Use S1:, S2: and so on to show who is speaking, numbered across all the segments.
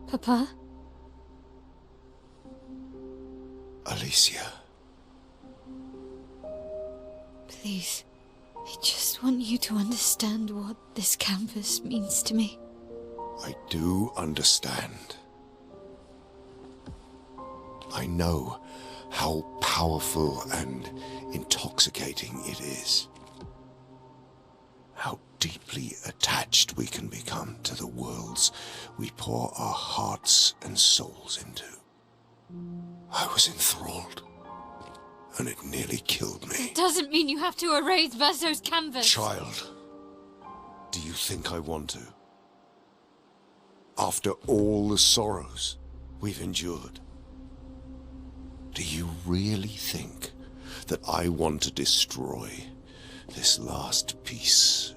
S1: Papa?
S2: Alicia.
S1: Please, I just want you to understand what this canvas means to me.
S2: I do understand. I know how powerful and intoxicating it is. How deeply attached we can become to the worlds we pour our hearts and souls into. I was enthralled, and it nearly killed me.
S1: It doesn't mean you have to erase Verso's canvas.
S2: Child, do you think I want to? After all the sorrows we've endured, do you really think that I want to destroy this last piece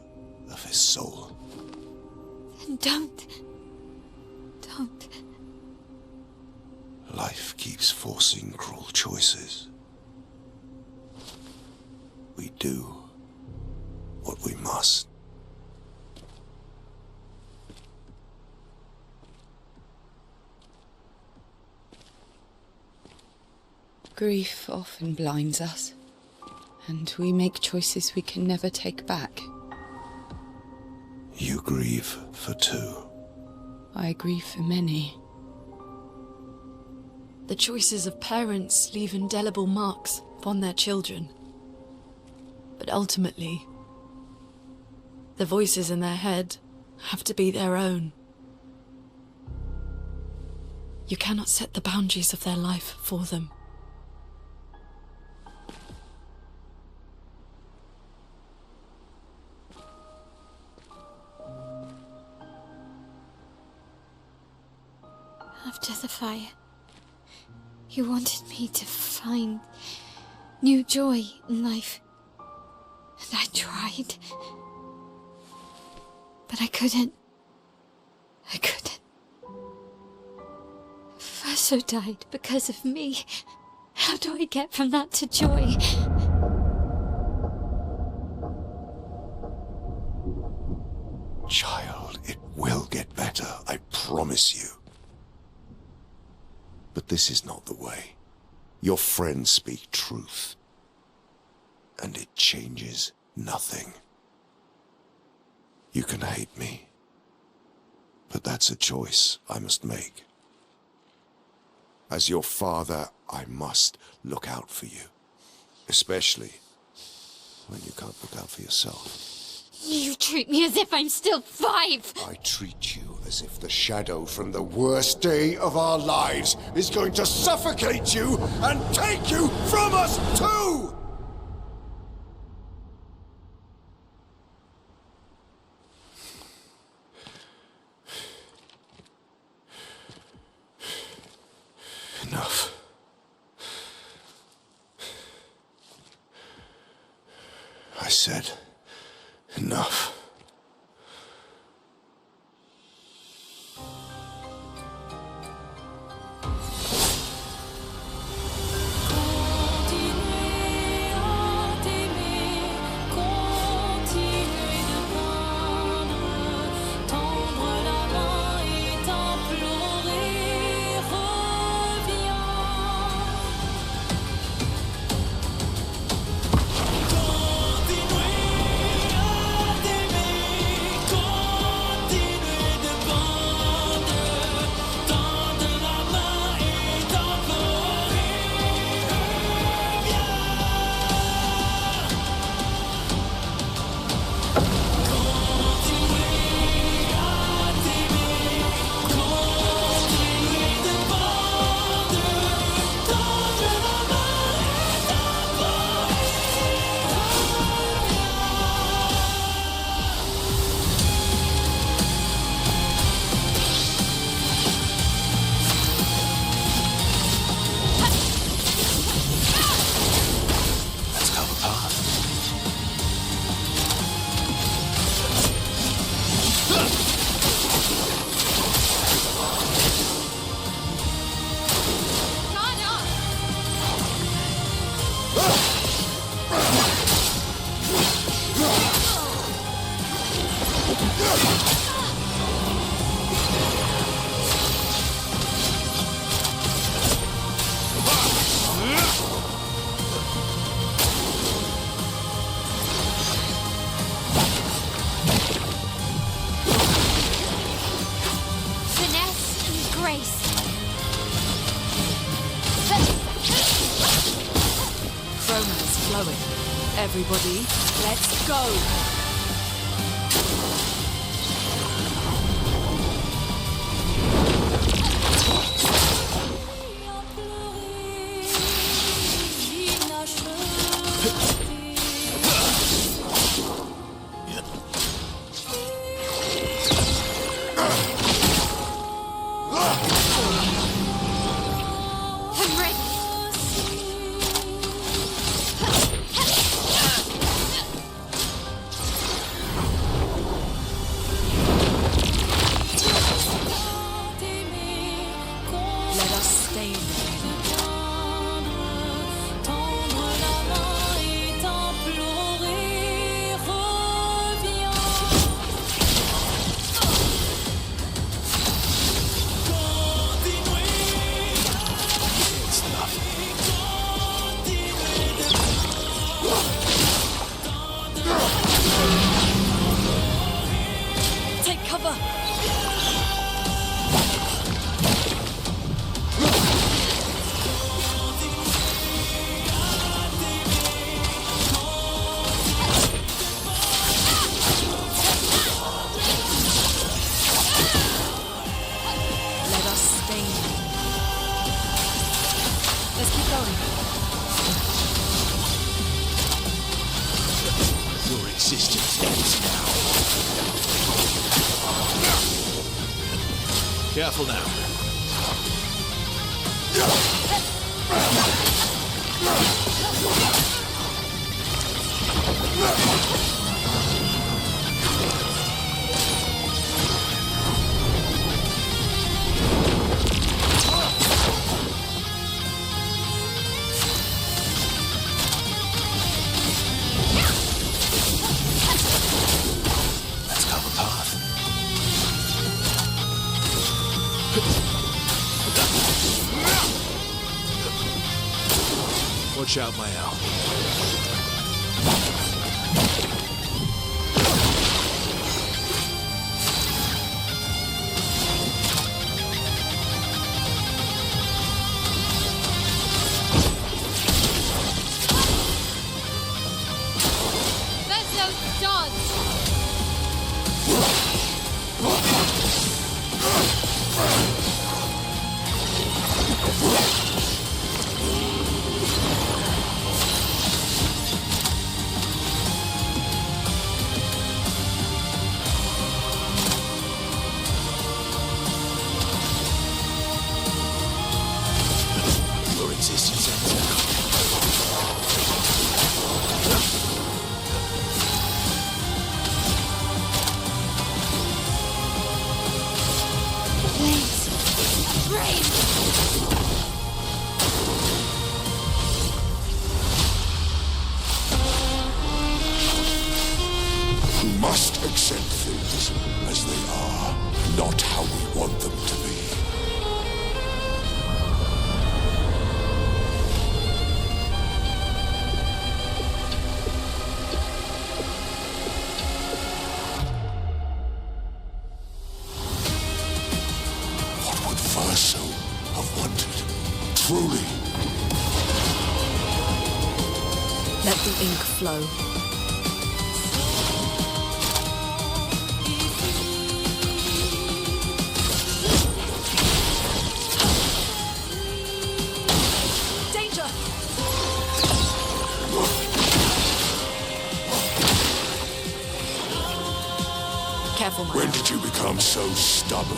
S2: of his soul?
S1: Then don't.
S2: Life keeps forcing cruel choices. We do what we must.
S3: Grief often blinds us, and we make choices we can never take back.
S2: You grieve for two.
S3: I grieve for many.
S4: The choices of parents leave indelible marks upon their children. But ultimately, the voices in their head have to be their own. You cannot set the boundaries of their life for them.
S1: After the fire, you wanted me to find new joy in life. And I tried. But I couldn't. Verso died because of me. How do I get from that to joy?
S2: Child, it will get better, I promise you. But this is not the way. Your friends speak truth. And it changes nothing. You can hate me. But that's a choice I must make. As your father, I must look out for you. Especially when you can't look out for yourself.
S1: You treat me as if I'm still 5!
S2: I treat you as if the shadow from the worst day of our lives is going to suffocate you and take you from us too! Enough. I said enough.
S4: going. Everybody, let's go!
S5: Careful now. Let's cover path. Watch out, my owl.
S1: Vessel dodge!
S5: Your existence ends now.
S1: Blaze! Brave!
S2: We must accept things as they are, not how we want them to be. What would Verso have wanted? Truly.
S4: Let the ink flow. Danger! Careful, my
S2: When
S4: love.
S2: did you become so stubborn?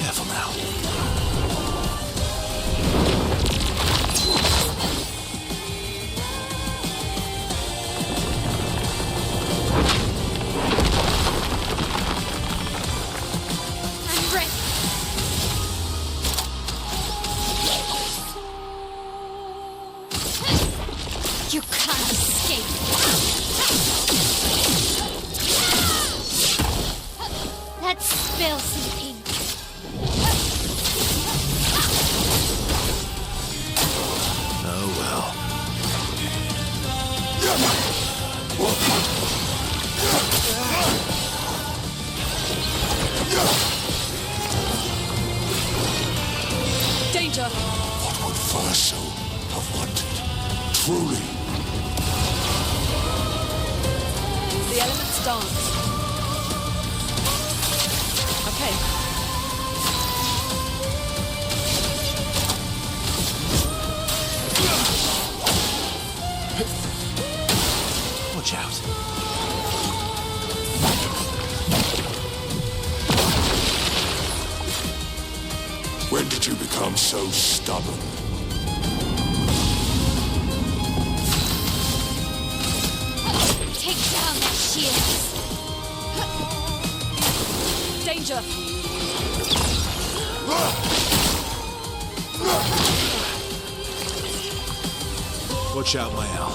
S5: Careful now.
S1: I'm ready! You can't escape! Let's spill some ink.
S5: No,
S4: Danger!
S2: What would Verso have wanted? Truly.
S4: The elements dance. Okay.
S5: Watch out.
S2: When did you become so stubborn?
S1: Take down that shield.
S4: Danger!
S5: Watch out, Mael.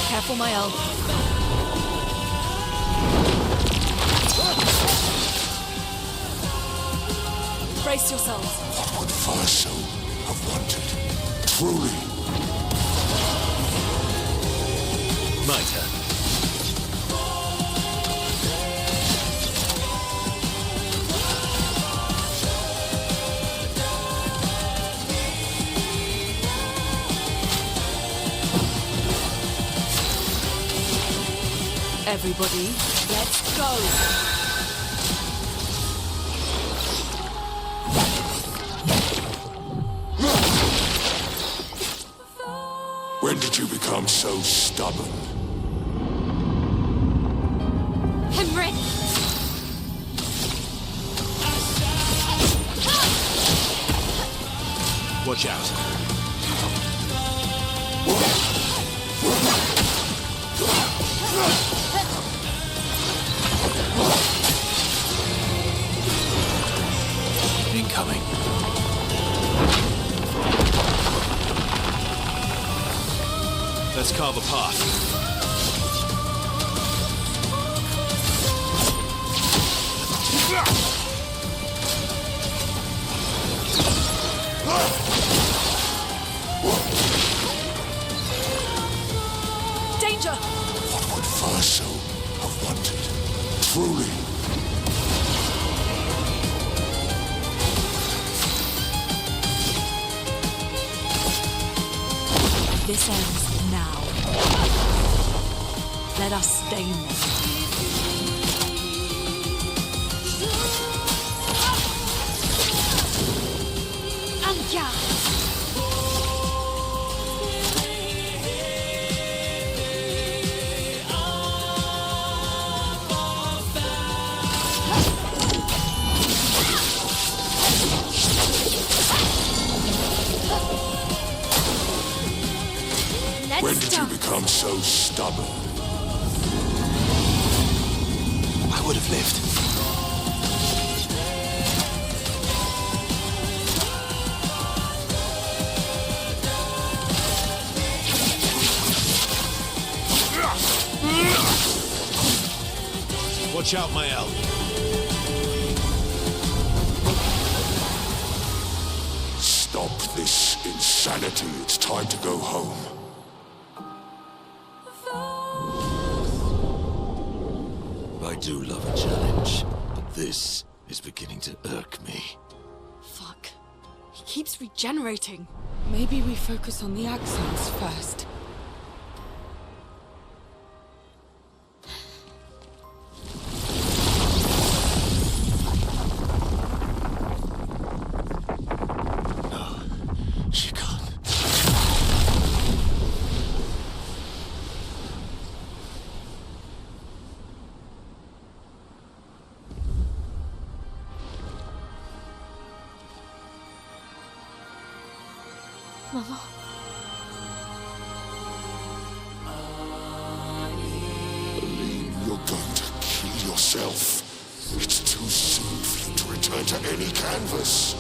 S4: Careful, Mael. Brace yourselves.
S2: What would Verso have wanted? Truly.
S5: My turn.
S4: Everybody, let's go!
S2: When did you become so stubborn?
S1: I'm ready.
S5: Watch out. Incoming. Let's carve a path.
S4: Danger!
S2: What would Verso have wanted? Truly.
S4: This ends now. Let us stain them.
S1: Anja!
S2: When did you become so stubborn?
S5: I would have lived. Watch out, Mael.
S2: Stop this insanity. It's time to go home.
S5: I do love a challenge, but this is beginning to irk me.
S4: Fuck. He keeps regenerating.
S3: Maybe we focus on the accents first.
S5: No, she can't.
S1: Mama.
S2: Aline, you're going to kill yourself. It's too soon for you to return to any canvas.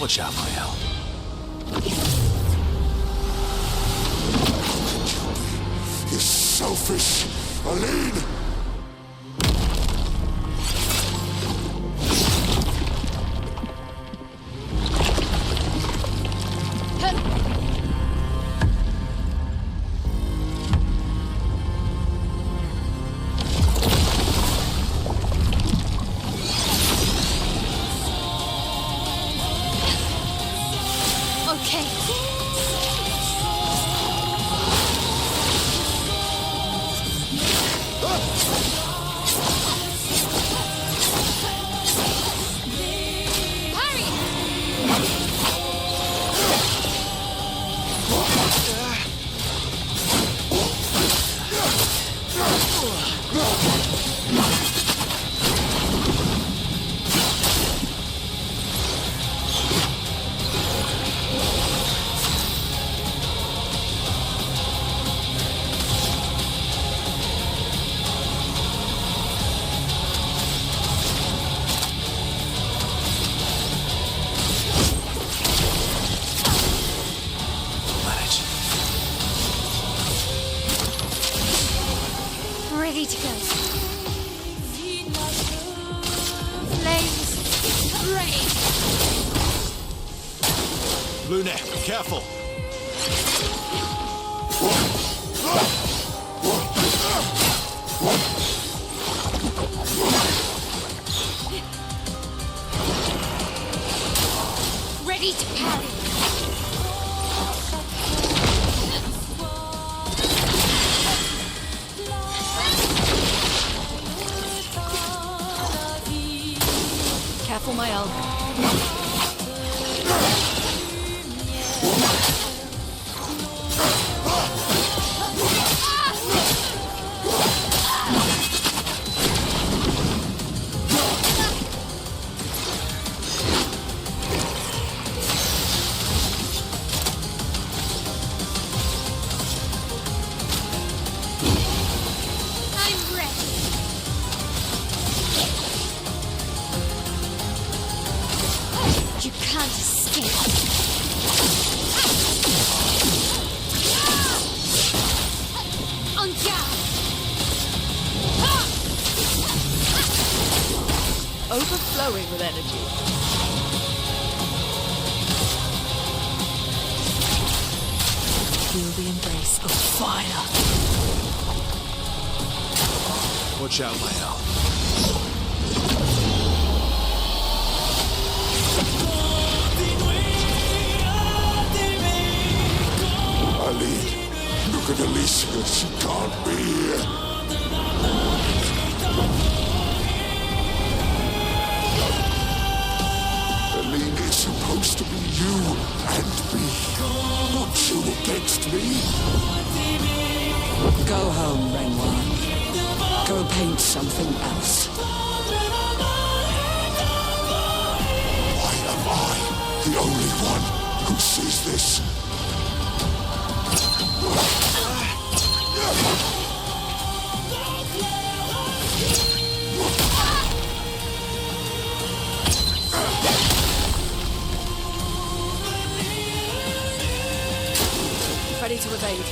S5: Watch out, Mael.
S2: You selfish, Aline!
S1: Okay.
S5: Manage.
S1: Ready to go. Flames, rain.
S5: Luna, careful.
S1: Ready to parry.
S4: Careful, Mael.
S1: I'm ready. You can't escape. On guard.
S4: Overflowing with energy. Feel the embrace of fire.
S5: Watch out, Mael.
S2: Aline, look at Alicia. She can't be here. Aline, it's supposed to be you and me. Not you against me.
S6: Go home, Renoir. Go paint something else.
S2: Why am I the only one who sees this?
S4: Ready to evade.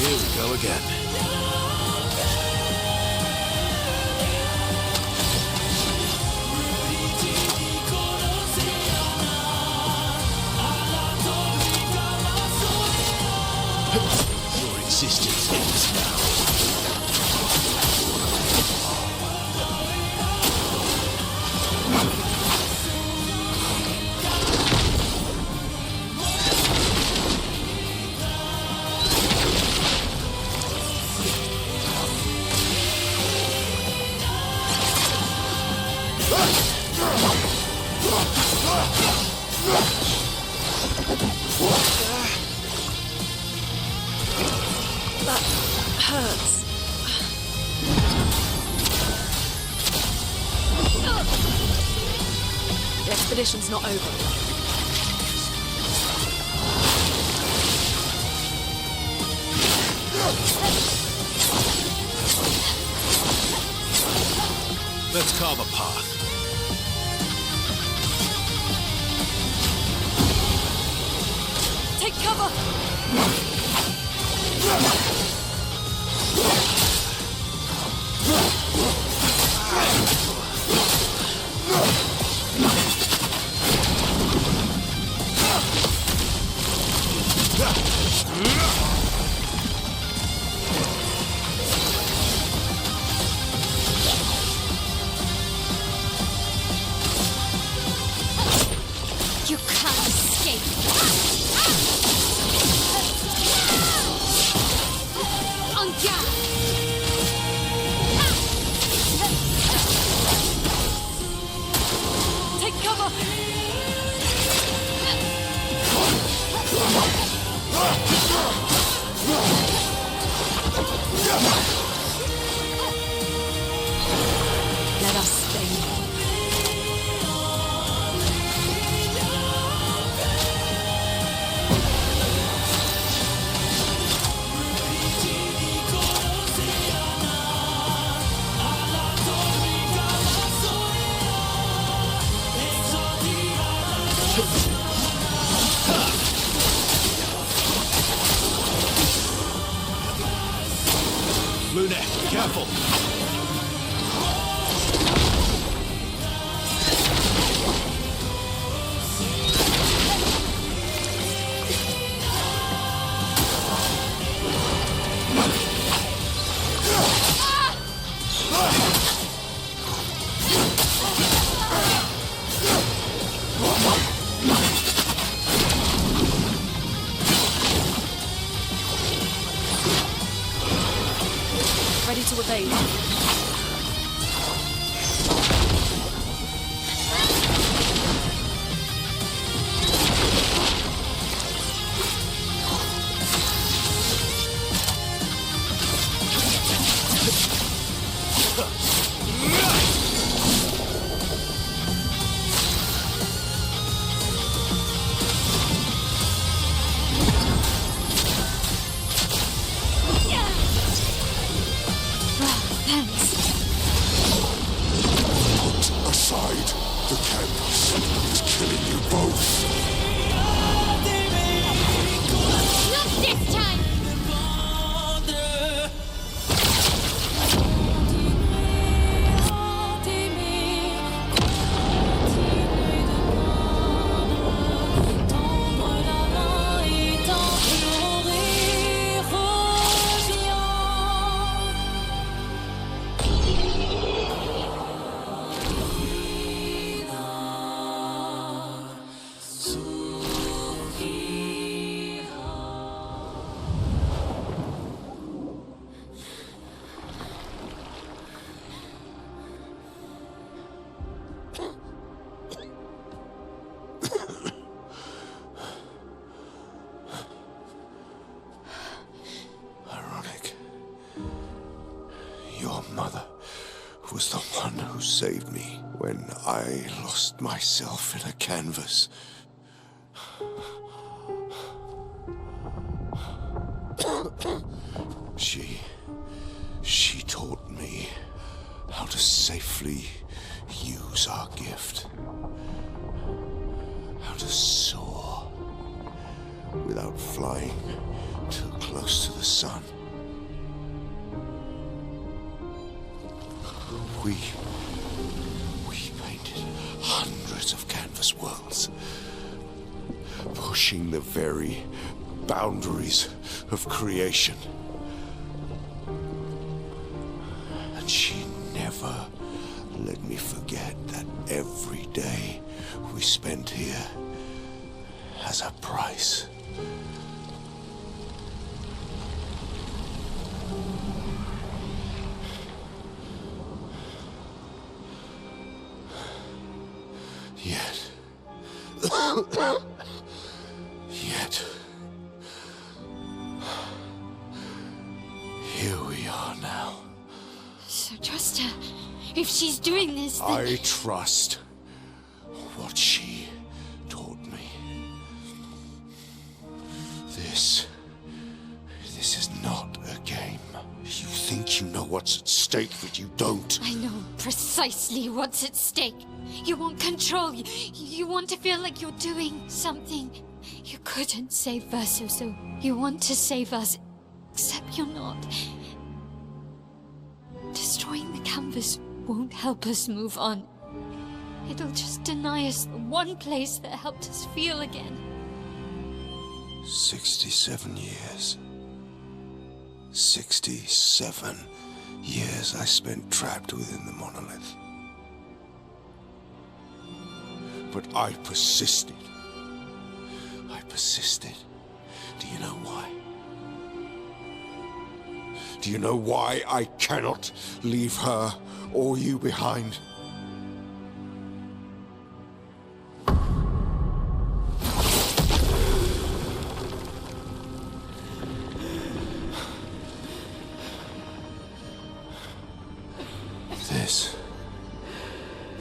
S5: Here we go again. Your existence ends now.
S4: That hurts. The expedition's not over.
S5: Let's carve a path.
S4: Take cover!
S1: You can't escape. En garde!
S4: Take cover! Let us stay.
S5: Luna, careful!
S4: Ready to evade.
S1: Thanks.
S2: Put aside the canvas. It's killing you both.
S1: Not this time!
S2: Ironic. Your mother was the one who saved me when I lost myself in a canvas. She taught me how to safely use our gift. How to soar without flying too close to the sun. We painted hundreds of canvas worlds, pushing the very boundaries of creation. And she never let me forget that every day we spent here has a price. Yet, here we are now.
S1: So trust her. If she's doing this, then...
S2: I trust what she taught me. This is not a what's at stake that you don't.
S1: I know precisely what's at stake. You want control. You want to feel like you're doing something. You couldn't save Verso, so you want to save us. Except you're not. Destroying the canvas won't help us move on. It'll just deny us the one place that helped us feel again.
S2: 67 years. 67 years I spent trapped within the monolith. But I persisted. I persisted. Do you know why? Do you know why I cannot leave her or you behind?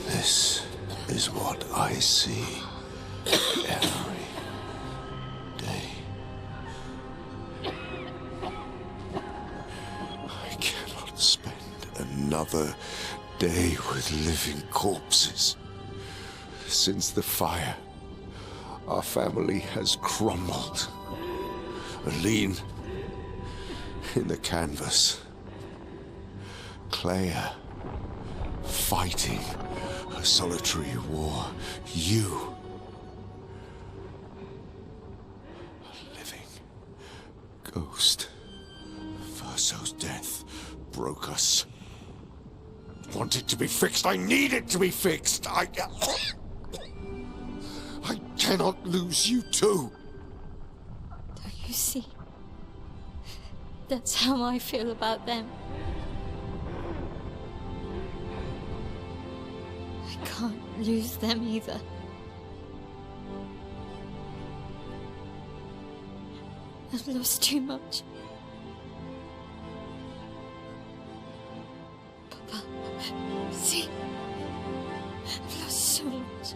S2: This is what I see every day. I cannot spend another day with living corpses. Since the fire, our family has crumbled. Aline in the canvas. Clair fighting a solitary war. You, a living ghost. Verso's death broke us. Want it to be fixed. I need it to be fixed. I cannot lose you too.
S1: Don't you see? That's how I feel about them. I can't lose them either. I've lost too much. Papa, see? I've lost so much.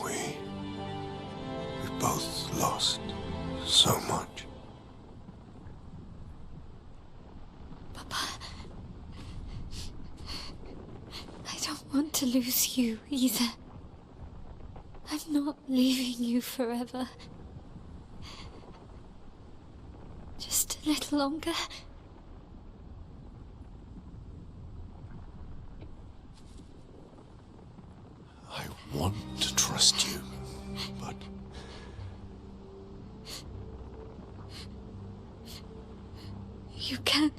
S2: We both lost so much.
S1: Papa, I don't want to lose you either. I'm not leaving you forever. Just a little longer.
S2: I want to trust you, but
S1: You can.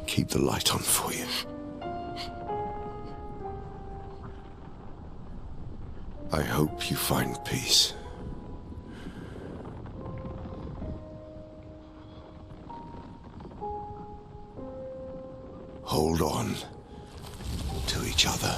S2: keep the light on for you. I hope you find peace. Hold on to each other.